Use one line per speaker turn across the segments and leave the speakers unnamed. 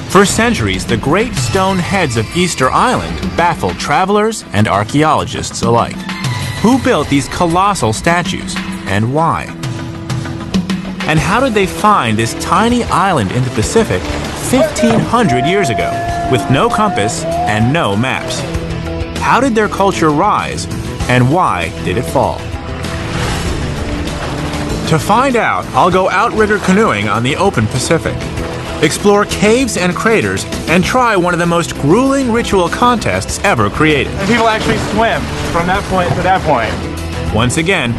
For centuries, the great stone heads of Easter Island baffled travelers and archaeologists alike. Who built these colossal statues, and why? And how did they find this tiny island in the Pacific 1,500 years ago, with no compass and no maps? How did their culture rise, and why did it fall? To find out, I'll go outrigger canoeing on the open Pacific, explore caves and craters, and try one of the most grueling ritual contests ever created.
And people actually swim from that point to that point.
Once again,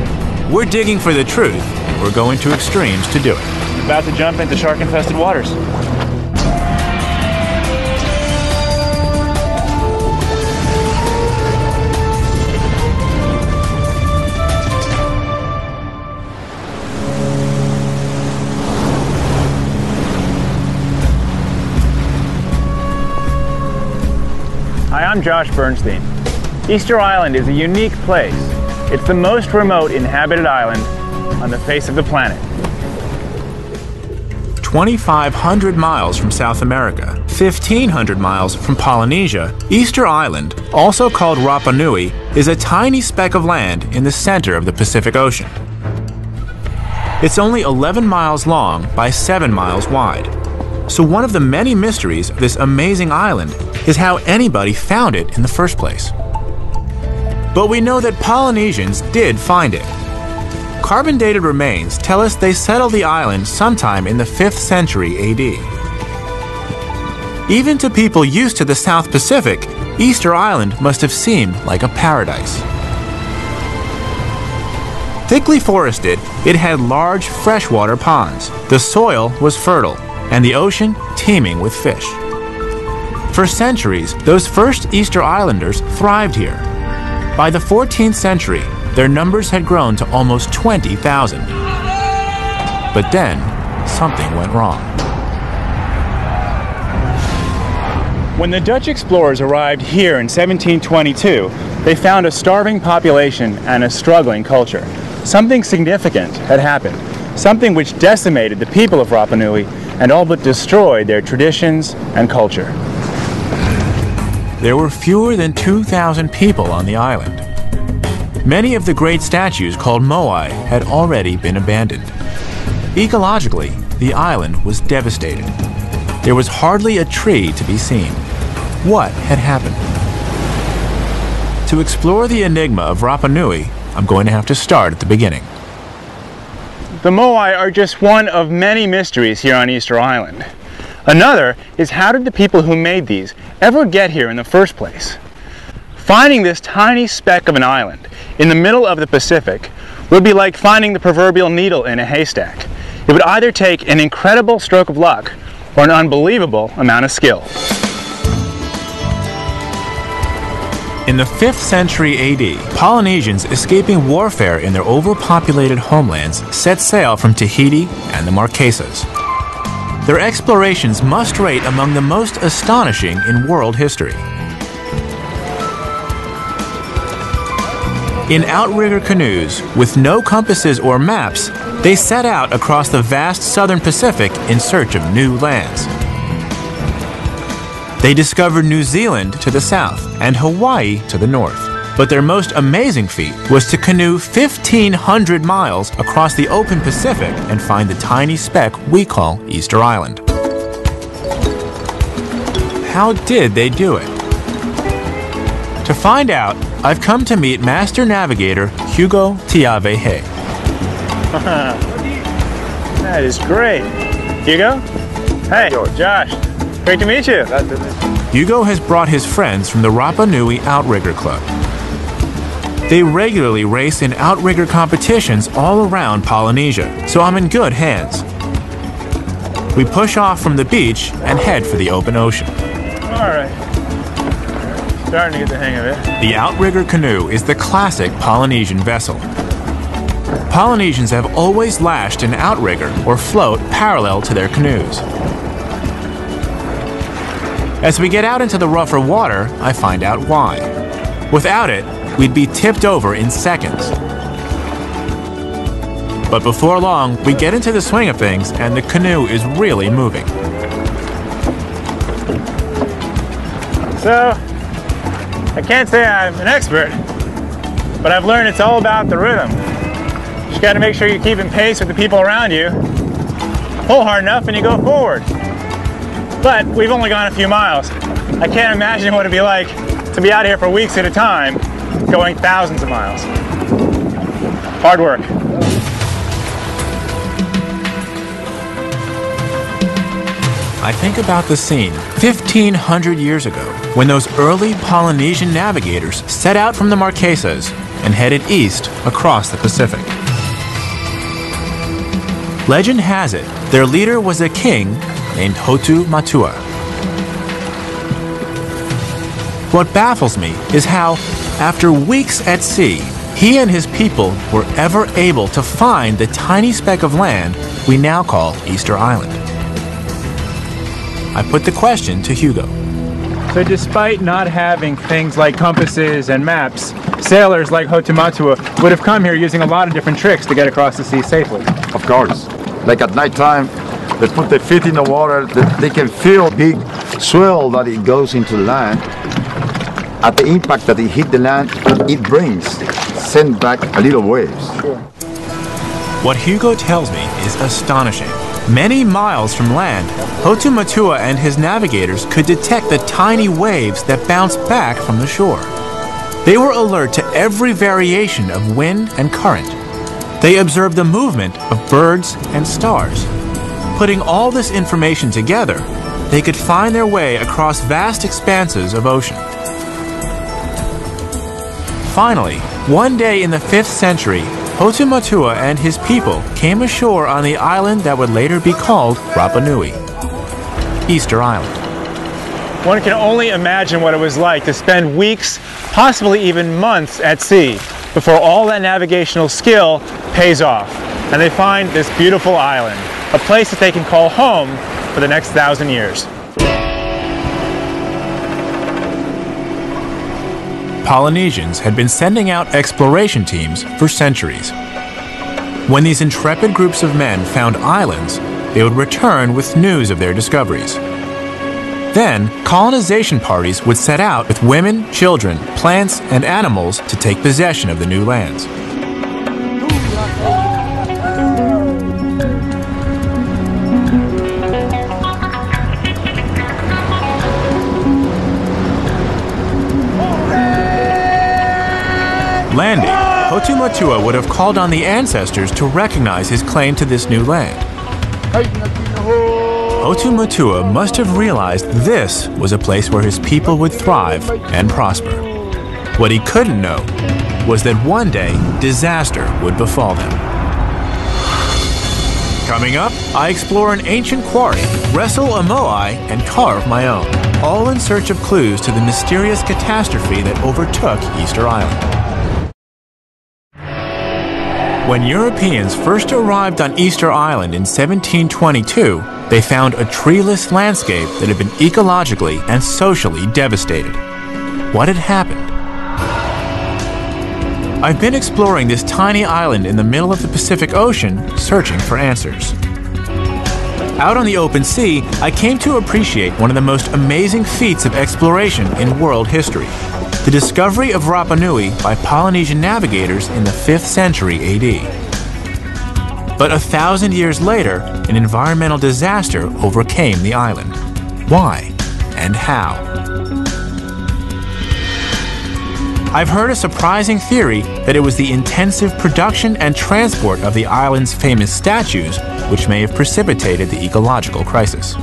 we're digging for the truth. We're going to extremes to do it.
About to jump into shark-infested waters. Hi, I'm Josh Bernstein. Easter Island is a unique place. It's the most remote inhabited island on the face of the planet.
2,500 miles from South America, 1,500 miles from Polynesia, Easter Island, also called Rapa Nui, is a tiny speck of land in the center of the Pacific Ocean. It's only 11 miles long by 7 miles wide. So one of the many mysteries of this amazing island is how anybody found it in the first place. But we know that Polynesians did find it. Carbon-dated remains tell us they settled the island sometime in the 5th century AD. Even to people used to the South Pacific, Easter Island must have seemed like a paradise. Thickly forested, it had large freshwater ponds. The soil was fertile, and the ocean teeming with fish. For centuries, those first Easter Islanders thrived here. By the 14th century, their numbers had grown to almost 20,000. But then, something went wrong.
When the Dutch explorers arrived here in 1722, they found a starving population and a struggling culture. Something significant had happened, something which decimated the people of Rapa Nui and all but destroyed their traditions and culture.
There were fewer than 2,000 people on the island. Many of the great statues called moai had already been abandoned. Ecologically, the island was devastated. There was hardly a tree to be seen. What had happened? To explore the enigma of Rapa Nui, I'm going to have to start at the beginning.
The moai are just one of many mysteries here on Easter Island. Another is, how did the people who made these ever get here in the first place? Finding this tiny speck of an island in the middle of the Pacific would be like finding the proverbial needle in a haystack. It would either take an incredible stroke of luck or an unbelievable amount of skill.
In the 5th century AD, Polynesians escaping warfare in their overpopulated homelands set sail from Tahiti and the Marquesas. Their explorations must rate among the most astonishing in world history. In outrigger canoes, with no compasses or maps, they set out across the vast southern Pacific in search of new lands. They discovered New Zealand to the south and Hawaii to the north. But their most amazing feat was to canoe 1,500 miles across the open Pacific and find the tiny speck we call Easter Island. How did they do it? To find out, I've come to meet Master Navigator Hugo Tiavehe.
That is great. Hugo? Hey, Josh. Great to meet you.
Hugo has brought his friends from the Rapa Nui Outrigger Club. They regularly race in outrigger competitions all around Polynesia, so I'm in good hands. We push off from the beach and head for the open ocean.
All right. Starting to get the hang of it.
The outrigger canoe is the classic Polynesian vessel. Polynesians have always lashed an outrigger or float parallel to their canoes. As we get out into the rougher water, I find out why. Without it, we'd be tipped over in seconds. But before long, we get into the swing of things and the canoe is really moving.
So, I can't say I'm an expert, but I've learned it's all about the rhythm. You just gotta make sure you're keeping pace with the people around you. Pull hard enough and you go forward. But we've only gone a few miles. I can't imagine what it'd be like to be out here for weeks at a time, going thousands of miles. Hard work.
I think about the scene 1,500 years ago when those early Polynesian navigators set out from the Marquesas and headed east across the Pacific. Legend has it, their leader was a king named Hotu Matua. What baffles me is how, after weeks at sea, he and his people were ever able to find the tiny speck of land we now call Easter Island. I put the question to Hugo.
So despite not having things like compasses and maps, sailors like Hotu Matua would have come here using a lot of different tricks to get across the sea safely.
Of course. Like at night time, they put their feet in the water, they can feel big swell that it goes into the land. At the impact that it hit the land, it send back a little waves.
Sure.
What Hugo tells me is astonishing. Many miles from land, Hotu Matua and his navigators could detect the tiny waves that bounced back from the shore. They were alert to every variation of wind and current. They observed the movement of birds and stars. Putting all this information together, they could find their way across vast expanses of ocean. Finally, one day in the 5th century, Hotu Matua and his people came ashore on the island that would later be called Rapa Nui, Easter Island.
One can only imagine what it was like to spend weeks, possibly even months at sea before all that navigational skill pays off and they find this beautiful island, a place that they can call home for the next 1,000 years.
Polynesians had been sending out exploration teams for centuries. When these intrepid groups of men found islands, they would return with news of their discoveries. Then, colonization parties would set out with women, children, plants, and animals to take possession of the new lands. Landing, Hotu Matua would have called on the ancestors to recognize his claim to this new land. Hotu Matua must have realized this was a place where his people would thrive and prosper. What he couldn't know was that one day disaster would befall them. Coming up, I explore an ancient quarry, wrestle a moai, and carve my own, all in search of clues to the mysterious catastrophe that overtook Easter Island. When Europeans first arrived on Easter Island in 1722, they found a treeless landscape that had been ecologically and socially devastated. What had happened? I've been exploring this tiny island in the middle of the Pacific Ocean, searching for answers. Out on the open sea, I came to appreciate one of the most amazing feats of exploration in world history: the discovery of Rapa Nui by Polynesian navigators in the 5th century AD. But 1,000 years later, an environmental disaster overcame the island. Why and how? I've heard a surprising theory that it was the intensive production and transport of the island's famous statues which may have precipitated the ecological crisis.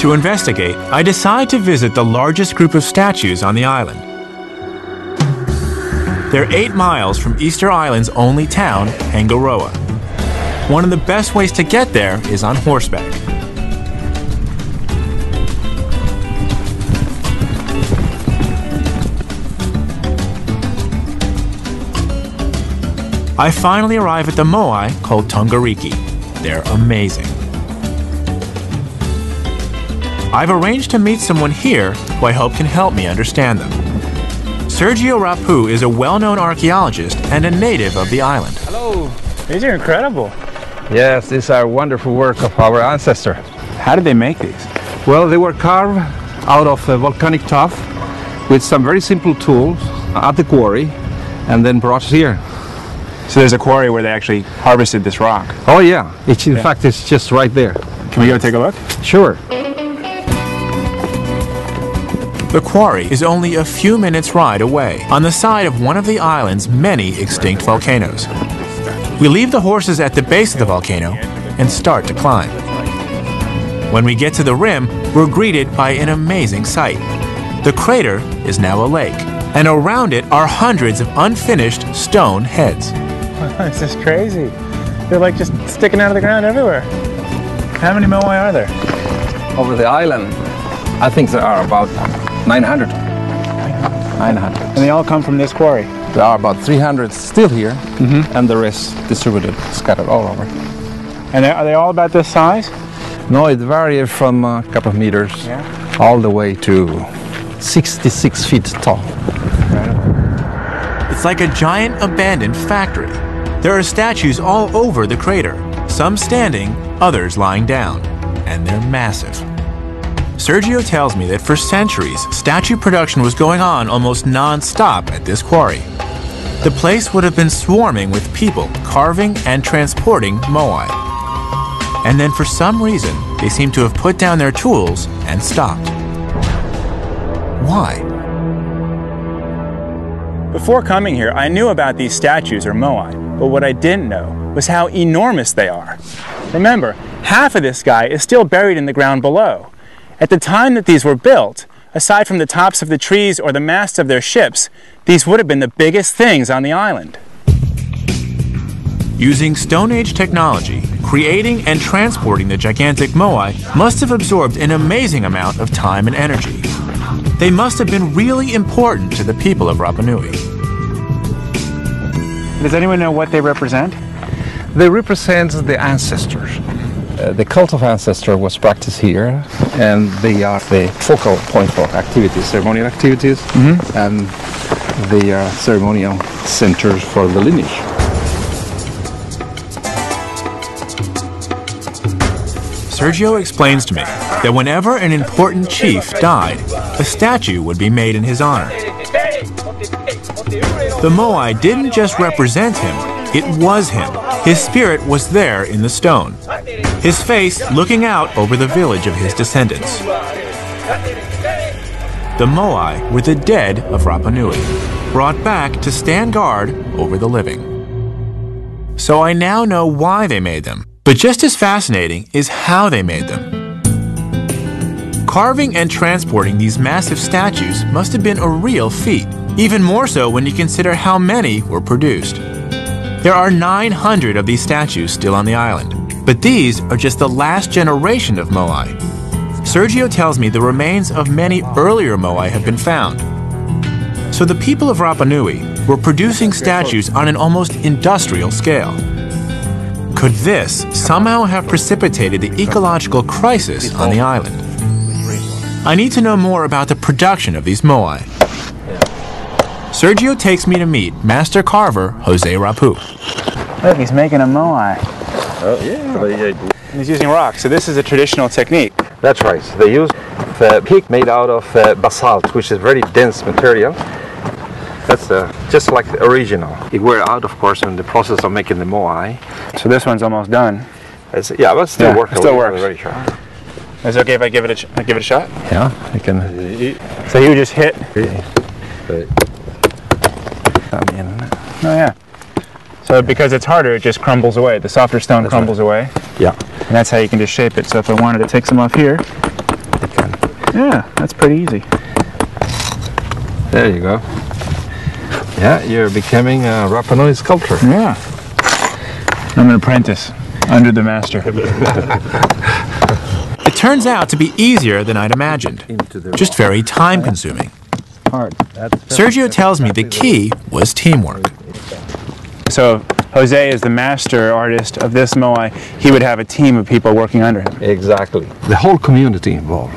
To investigate, I decide to visit the largest group of statues on the island. They're 8 miles from Easter Island's only town, Hangaroa. One of the best ways to get there is on horseback. I finally arrive at the moai called Tongariki. They're amazing. I've arranged to meet someone here who I hope can help me understand them. Sergio Rapu is a well-known archaeologist and a native of the island.
Hello. These are incredible.
Yes, these are wonderful work of our ancestor.
How did they make these?
Well, they were carved out of volcanic tuff with some very simple tools at the quarry and then brought here.
So there's a quarry where they actually harvested this rock.
Oh yeah, in fact it's just right there.
Can we go take a look?
Sure.
The quarry is only a few minutes' ride away, on the side of one of the island's many extinct volcanoes. We leave the horses at the base of the volcano and start to climb. When we get to the rim, we're greeted by an amazing sight. The crater is now a lake, and around it are hundreds of unfinished stone heads.
This is crazy. They're like just sticking out of the ground everywhere. How many moai are there?
Over the island, I think there are about 900. 900.
And they all come from this quarry?
There are about 300 still here, and the rest distributed, scattered all over.
And are they all about this size?
No, it varies from a couple of meters all the way to 66 feet tall.
It's like a giant abandoned factory. There are statues all over the crater, some standing, others lying down, and they're massive. Sergio tells me that for centuries, statue production was going on almost non-stop at this quarry. The place would have been swarming with people carving and transporting moai. And then for some reason, they seem to have put down their tools and stopped. Why?
Before coming here, I knew about these statues or moai, but what I didn't know was how enormous they are. Remember, half of this guy is still buried in the ground below. At the time that these were built, aside from the tops of the trees or the masts of their ships, these would have been the biggest things on the island.
Using Stone Age technology, creating and transporting the gigantic moai must have absorbed an amazing amount of time and energy. They must have been really important to the people of Rapa Nui.
Does anyone know what they represent?
They represent the ancestors. The cult of ancestor was practiced here, and they are the focal point for activities, ceremonial activities, and they are ceremonial centers for the lineage.
Sergio explains to me that whenever an important chief died, a statue would be made in his honor. The moai didn't just represent him, it was him. His spirit was there in the stone, his face looking out over the village of his descendants. The moai were the dead of Rapa Nui, brought back to stand guard over the living. So I now know why they made them. But just as fascinating is how they made them. Carving and transporting these massive statues must have been a real feat, even more so when you consider how many were produced. There are 900 of these statues still on the island, but these are just the last generation of moai. Sergio tells me the remains of many earlier moai have been found. So the people of Rapa Nui were producing statues on an almost industrial scale. Could this somehow have precipitated the ecological crisis on the island? I need to know more about the production of these moai. Sergio takes me to meet master carver Jose Rapu.
Look, he's making a moai.
Oh, yeah.
He's using rocks, so this is a traditional technique.
That's right. They use a pick made out of basalt, which is very dense material. That's just like the original. It wear out, of course, in the process of making the moai.
So this one's almost done.
Yeah, but still works.
It still works.
Very sharp.
Is it okay if I give it a shot?
Yeah, you can.
So you just hit. Oh yeah. So because it's harder, it just crumbles away. The softer stone crumbles away.
Yeah.
And that's how you can just shape it. So if I wanted to take some off here,
You can.
yeah, that's pretty easy.
There you go. Yeah, you're becoming a Rapa Nui sculptor.
Yeah. I'm an apprentice under the master.
It turns out to be easier than I'd imagined, just very time-consuming.
Hard.
Sergio tells me the key was teamwork.
So Jose is the master artist of this moai. He would have a team of people working under him.
Exactly. The whole community involved.